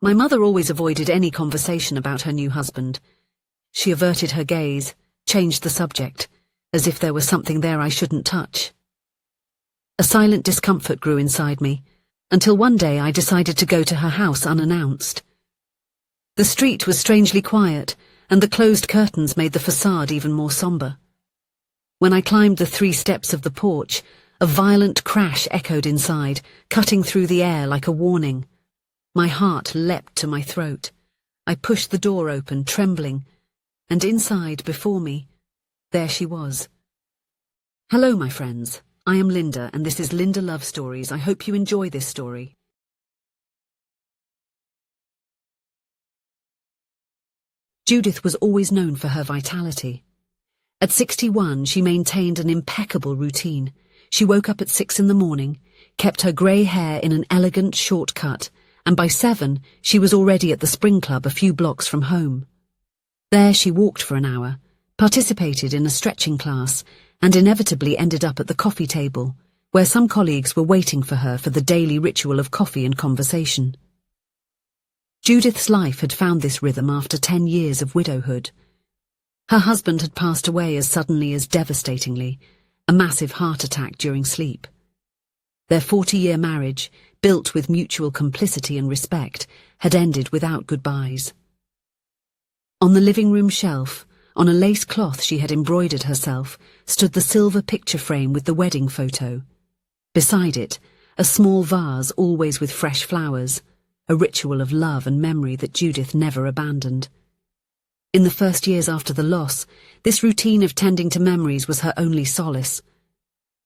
My mother always avoided any conversation about her new husband. She averted her gaze, changed the subject, as if there was something there I shouldn't touch. A silent discomfort grew inside me, until one day I decided to go to her house unannounced. The street was strangely quiet, and the closed curtains made the facade even more somber. When I climbed the 3 steps of the porch, a violent crash echoed inside, cutting through the air like a warning. My heart leapt to my throat. I pushed the door open, trembling, and inside, before me, there she was. Hello, my friends. I am Linda, and this is Linda Love Stories. I hope you enjoy this story. Judith was always known for her vitality. At 61, she maintained an impeccable routine. She woke up at 6 in the morning, kept her grey hair in an elegant short cut, and by 7, she was already at the Spring Club a few blocks from home. There she walked for an hour, participated in a stretching class, and inevitably ended up at the coffee table, where some colleagues were waiting for her for the daily ritual of coffee and conversation. Judith's life had found this rhythm after 10 years of widowhood. Her husband had passed away as suddenly as devastatingly, a massive heart attack during sleep. Their 40-year marriage, built with mutual complicity and respect, had ended without goodbyes. On the living room shelf, on a lace cloth she had embroidered herself, stood the silver picture frame with the wedding photo. Beside it, a small vase always with fresh flowers, a ritual of love and memory that Judith never abandoned. In the first years after the loss, this routine of tending to memories was her only solace.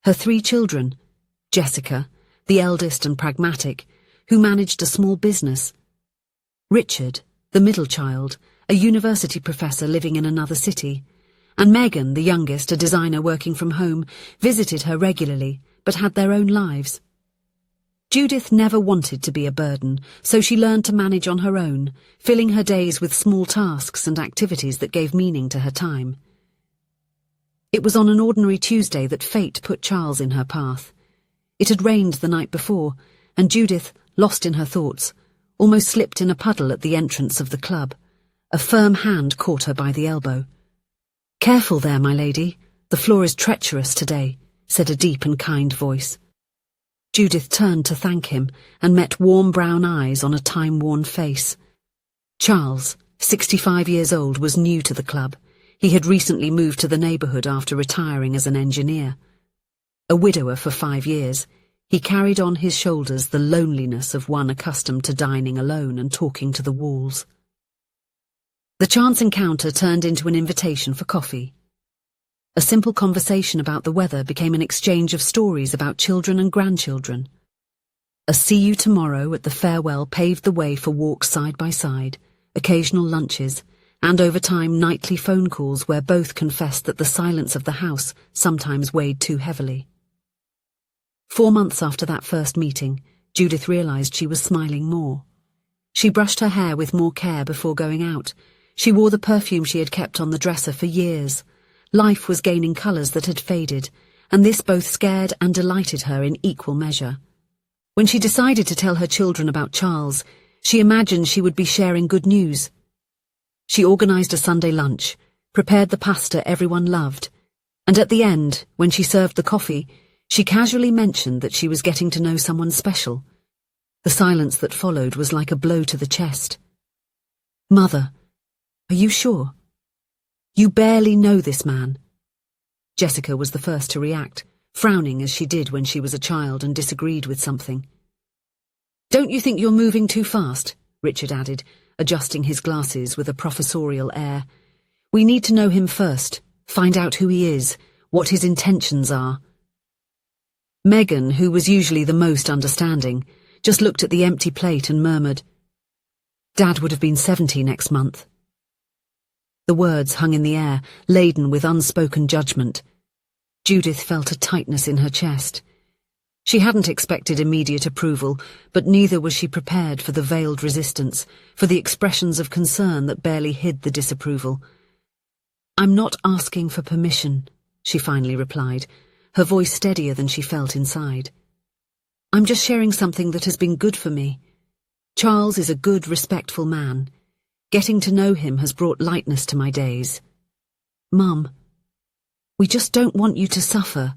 Her 3 children, Jessica, the eldest and pragmatic, who managed a small business; Richard, the middle child, a university professor living in another city; and Megan, the youngest, a designer working from home, visited her regularly, but had their own lives. Judith never wanted to be a burden, so she learned to manage on her own, filling her days with small tasks and activities that gave meaning to her time. It was on an ordinary Tuesday that fate put Charles in her path. It had rained the night before, and Judith, lost in her thoughts, almost slipped in a puddle at the entrance of the club. A firm hand caught her by the elbow. "Careful there, my lady. The floor is treacherous today," said a deep and kind voice. Judith turned to thank him and met warm brown eyes on a time-worn face. Charles, 65 years old, was new to the club. He had recently moved to the neighbourhood after retiring as an engineer. A widower for 5 years, he carried on his shoulders the loneliness of one accustomed to dining alone and talking to the walls. The chance encounter turned into an invitation for coffee. A simple conversation about the weather became an exchange of stories about children and grandchildren. A see you tomorrow at the farewell paved the way for walks side by side, occasional lunches, and over time nightly phone calls where both confessed that the silence of the house sometimes weighed too heavily. 4 months after that first meeting, Judith realized she was smiling more. She brushed her hair with more care before going out. She wore the perfume she had kept on the dresser for years. Life was gaining colours that had faded, and this both scared and delighted her in equal measure. When she decided to tell her children about Charles, she imagined she would be sharing good news. She organised a Sunday lunch, prepared the pasta everyone loved, and at the end, when she served the coffee, she casually mentioned that she was getting to know someone special. The silence that followed was like a blow to the chest. "Mother, are you sure? You barely know this man." Jessica was the first to react, frowning as she did when she was a child and disagreed with something. "Don't you think you're moving too fast?" Richard added, adjusting his glasses with a professorial air. "We need to know him first, find out who he is, what his intentions are." Megan, who was usually the most understanding, just looked at the empty plate and murmured, "Dad would have been 70 next month." The words hung in the air, laden with unspoken judgment. Judith felt a tightness in her chest. She hadn't expected immediate approval, but neither was she prepared for the veiled resistance, for the expressions of concern that barely hid the disapproval. "I'm not asking for permission," she finally replied, her voice steadier than she felt inside. "I'm just sharing something that has been good for me." Charles is a good, respectful man. Getting to know him has brought lightness to my days. Mum, we just don't want you to suffer,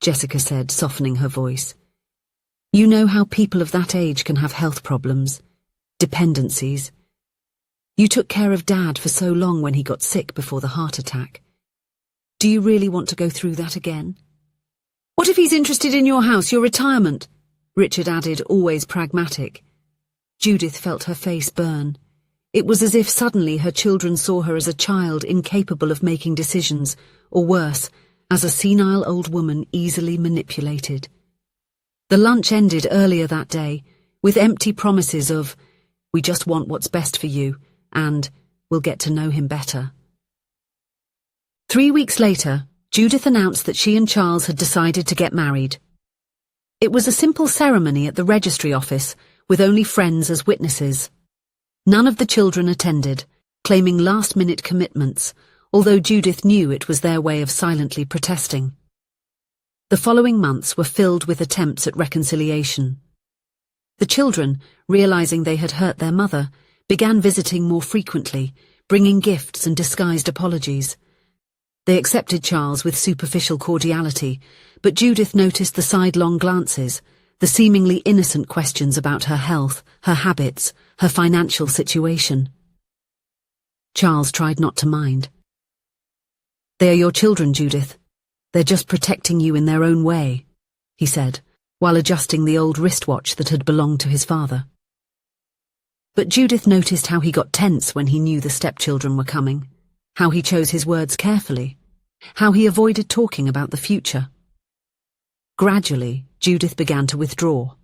Jessica said, softening her voice. You know how people of that age can have health problems, dependencies. You took care of Dad for so long when he got sick before the heart attack. Do you really want to go through that again? What if he's interested in your house, your retirement? Richard added, always pragmatic. Judith felt her face burn. It was as if suddenly her children saw her as a child incapable of making decisions, or worse, as a senile old woman easily manipulated. The lunch ended earlier that day, with empty promises of, we just want what's best for you, and we'll get to know him better. 3 weeks later, Judith announced that she and Charles had decided to get married. It was a simple ceremony at the registry office, with only friends as witnesses. None of the children attended, claiming last-minute commitments, although Judith knew it was their way of silently protesting. The following months were filled with attempts at reconciliation. The children, realizing they had hurt their mother, began visiting more frequently, bringing gifts and disguised apologies. They accepted Charles with superficial cordiality, but Judith noticed the sidelong glances, the seemingly innocent questions about her health, her habits, her financial situation. Charles tried not to mind. They are your children, Judith. They're just protecting you in their own way, he said, while adjusting the old wristwatch that had belonged to his father. But Judith noticed how he got tense when he knew the stepchildren were coming, how he chose his words carefully, how he avoided talking about the future. Gradually, Judith began to withdraw.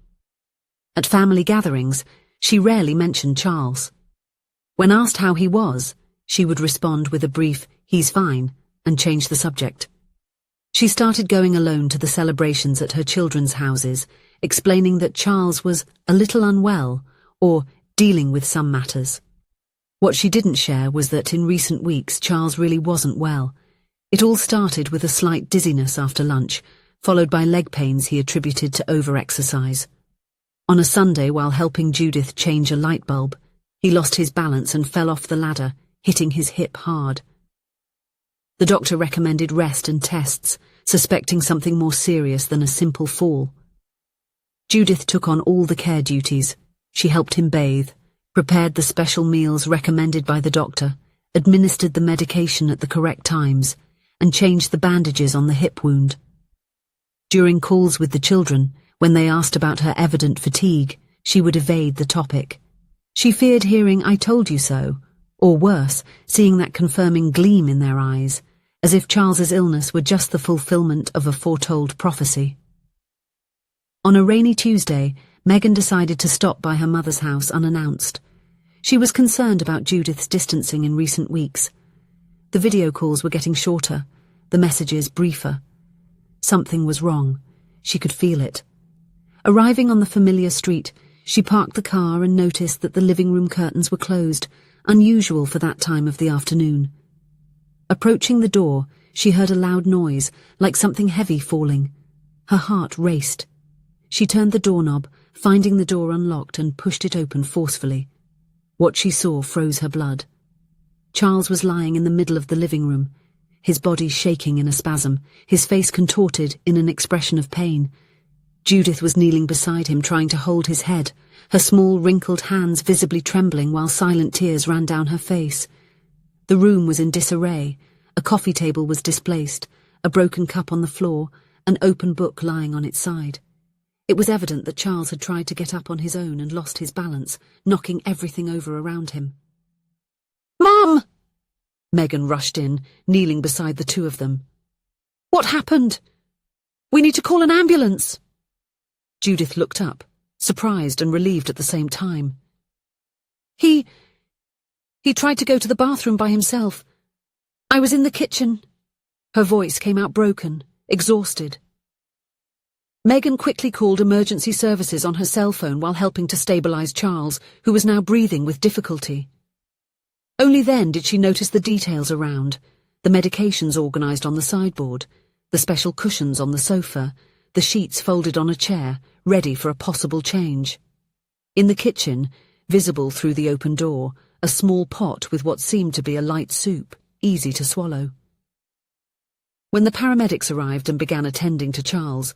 At family gatherings, she rarely mentioned Charles. When asked how he was, she would respond with a brief, "He's fine," and change the subject. She started going alone to the celebrations at her children's houses, explaining that Charles was a little unwell, or dealing with some matters. What she didn't share was that in recent weeks Charles really wasn't well. It all started with a slight dizziness after lunch, followed by leg pains he attributed to over-exercise. On a Sunday, while helping Judith change a light bulb, he lost his balance and fell off the ladder, hitting his hip hard. The doctor recommended rest and tests, suspecting something more serious than a simple fall. Judith took on all the care duties. She helped him bathe, prepared the special meals recommended by the doctor, administered the medication at the correct times, and changed the bandages on the hip wound. During calls with the children, when they asked about her evident fatigue, she would evade the topic. She feared hearing "I told you so," or worse, seeing that confirming gleam in their eyes, as if Charles's illness were just the fulfillment of a foretold prophecy. On a rainy Tuesday, Megan decided to stop by her mother's house unannounced. She was concerned about Judith's distancing in recent weeks. The video calls were getting shorter, the messages briefer. Something was wrong. She could feel it. Arriving on the familiar street, she parked the car and noticed that the living room curtains were closed, unusual for that time of the afternoon. Approaching the door, she heard a loud noise, like something heavy falling. Her heart raced. She turned the doorknob, finding the door unlocked, and pushed it open forcefully. What she saw froze her blood. Charles was lying in the middle of the living room, his body shaking in a spasm, his face contorted in an expression of pain. Judith was kneeling beside him, trying to hold his head, her small, wrinkled hands visibly trembling while silent tears ran down her face. The room was in disarray. A coffee table was displaced, a broken cup on the floor, an open book lying on its side. It was evident that Charles had tried to get up on his own and lost his balance, knocking everything over around him. "Mum!" Megan rushed in, kneeling beside the two of them. "What happened? We need to call an ambulance." Judith looked up, surprised and relieved at the same time. He tried to go to the bathroom by himself. I was in the kitchen." Her voice came out broken, exhausted. Megan quickly called emergency services on her cell phone while helping to stabilize Charles, who was now breathing with difficulty. Only then did she notice the details around, the medications organized on the sideboard, the special cushions on the sofa, the sheets folded on a chair, ready for a possible change. In the kitchen, visible through the open door, a small pot with what seemed to be a light soup, easy to swallow. When the paramedics arrived and began attending to Charles,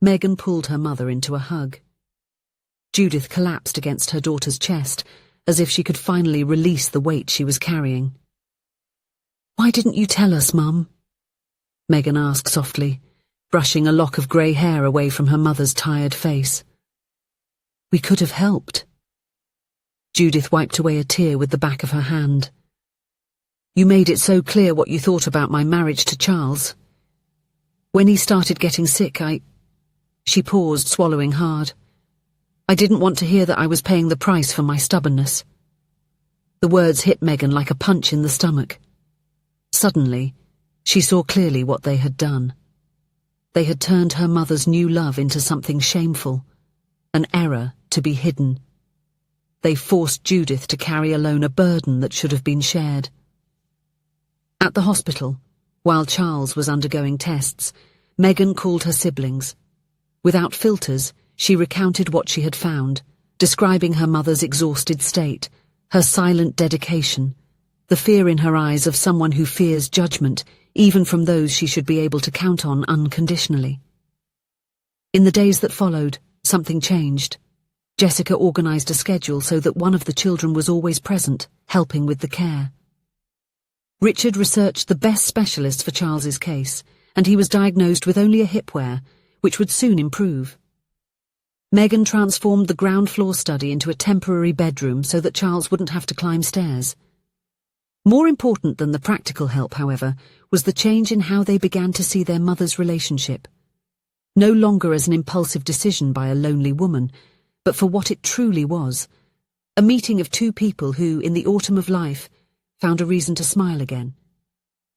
Megan pulled her mother into a hug. Judith collapsed against her daughter's chest, as if she could finally release the weight she was carrying. "Why didn't you tell us, Mum?" Megan asked softly, brushing a lock of grey hair away from her mother's tired face. "We could have helped." Judith wiped away a tear with the back of her hand. "You made it so clear what you thought about my marriage to Charles. When he started getting sick, She paused, swallowing hard. "I didn't want to hear that I was paying the price for my stubbornness." The words hit Megan like a punch in the stomach. Suddenly, she saw clearly what they had done. They had turned her mother's new love into something shameful, an error to be hidden. They forced Judith to carry alone a burden that should have been shared. At the hospital, while Charles was undergoing tests, Megan called her siblings. Without filters, she recounted what she had found, describing her mother's exhausted state, her silent dedication, the fear in her eyes of someone who fears judgment, even from those she should be able to count on unconditionally. In the days that followed, something changed. Jessica organized a schedule so that one of the children was always present, helping with the care. Richard researched the best specialist for Charles's case, and he was diagnosed with only a hip wear, which would soon improve. Megan transformed the ground floor study into a temporary bedroom so that Charles wouldn't have to climb stairs. More important than the practical help, however, was the change in how they began to see their mother's relationship. No longer as an impulsive decision by a lonely woman, but for what it truly was, a meeting of two people who, in the autumn of life, found a reason to smile again.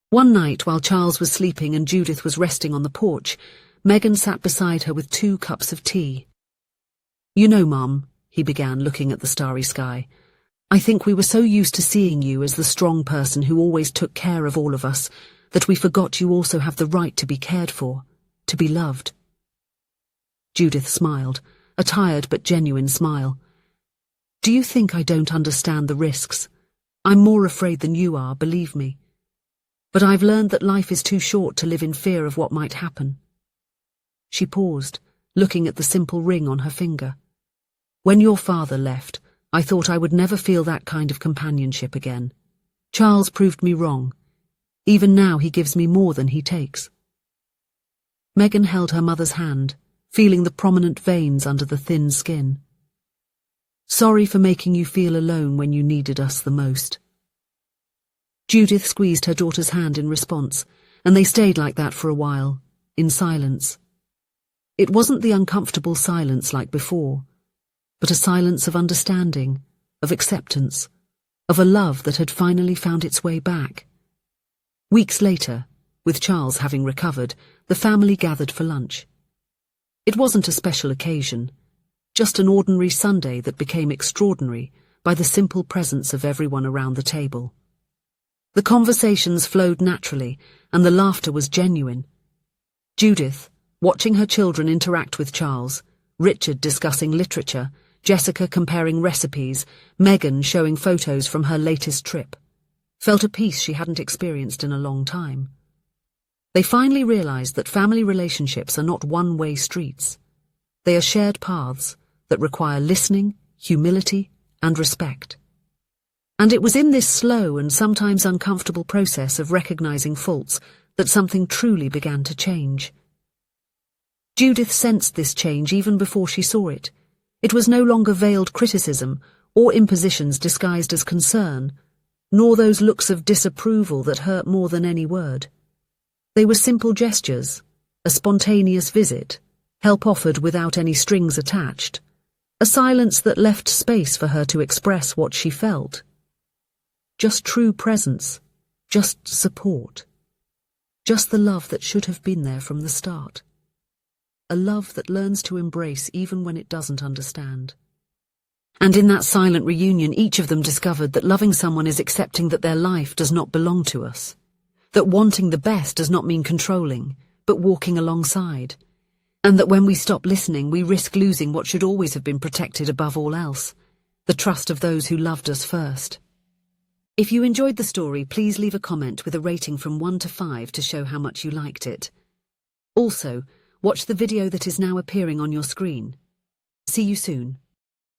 One night, while Charles was sleeping and Judith was resting on the porch, Megan sat beside her with 2 cups of tea. "You know, Mum," he began, looking at the starry sky, "I think we were so used to seeing you as the strong person who always took care of all of us, that we forgot you also have the right to be cared for, to be loved." Judith smiled, a tired but genuine smile. "Do you think I don't understand the risks? I'm more afraid than you are, believe me. But I've learned that life is too short to live in fear of what might happen." She paused, looking at the simple ring on her finger. "When your father left, I thought I would never feel that kind of companionship again. Charles proved me wrong. Even now he gives me more than he takes." Megan held her mother's hand, feeling the prominent veins under the thin skin. "Sorry for making you feel alone when you needed us the most." Judith squeezed her daughter's hand in response, and they stayed like that for a while, in silence. It wasn't the uncomfortable silence like before, but a silence of understanding, of acceptance, of a love that had finally found its way back. Weeks later, with Charles having recovered, the family gathered for lunch. It wasn't a special occasion, just an ordinary Sunday that became extraordinary by the simple presence of everyone around the table. The conversations flowed naturally, and the laughter was genuine. Judith, watching her children interact with Charles, Richard discussing literature, Jessica comparing recipes, Megan showing photos from her latest trip, felt a peace she hadn't experienced in a long time. They finally realized that family relationships are not one-way streets. They are shared paths that require listening, humility, and respect. And it was in this slow and sometimes uncomfortable process of recognizing faults that something truly began to change. Judith sensed this change even before she saw it. It was no longer veiled criticism or impositions disguised as concern, nor those looks of disapproval that hurt more than any word. They were simple gestures, a spontaneous visit, help offered without any strings attached, a silence that left space for her to express what she felt. Just true presence, just support, just the love that should have been there from the start. A love that learns to embrace even when it doesn't understand. And in that silent reunion, each of them discovered that loving someone is accepting that their life does not belong to us, that wanting the best does not mean controlling, but walking alongside, and that when we stop listening, we risk losing what should always have been protected above all else, the trust of those who loved us first. If you enjoyed the story, please leave a comment with a rating from 1 to 5 to show how much you liked it. Also, watch the video that is now appearing on your screen. See you soon.